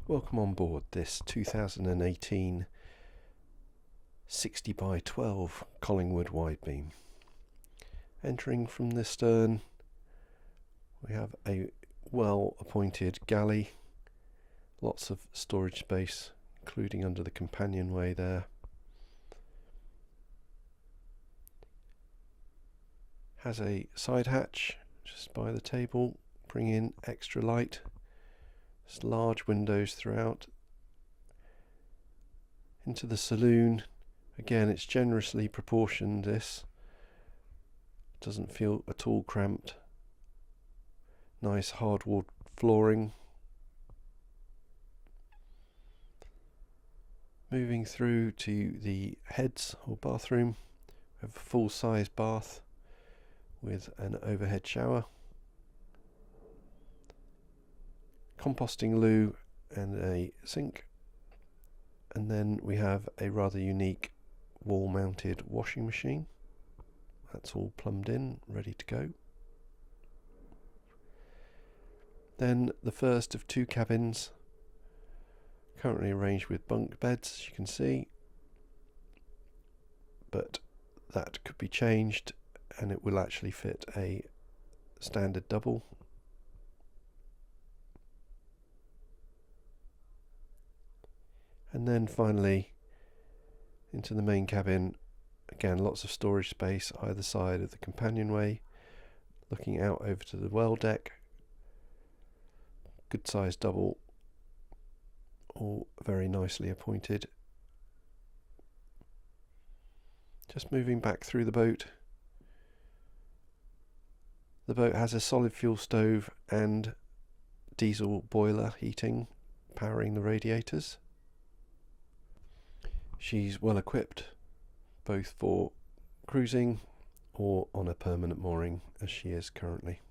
Welcome on board this 2018 60 by 12 Collingwood wide beam. Entering from the stern we have a well appointed galley, lots of storage space including under the companionway there. Has a side hatch just by the table, bring in extra light. There's large windows throughout. Into the saloon, again it's generously proportioned, this doesn't feel at all cramped. Nice hardwood flooring. Moving through to the heads or bathroom, we have a full size bath with an overhead shower, composting loo and a sink, and then we have a rather unique wall mounted washing machine. That's all plumbed in, ready to go. Then the first of two cabins, currently arranged with bunk beds, as you can see, but that could be changed and it will actually fit a standard double. And then finally into the main cabin, again lots of storage space either side of the companionway, looking out over to the well deck. Good sized double, all very nicely appointed. Just moving back through the boat. The boat has a solid fuel stove and diesel boiler heating, powering the radiators. She's well equipped, both for cruising or on a permanent mooring, as she is currently.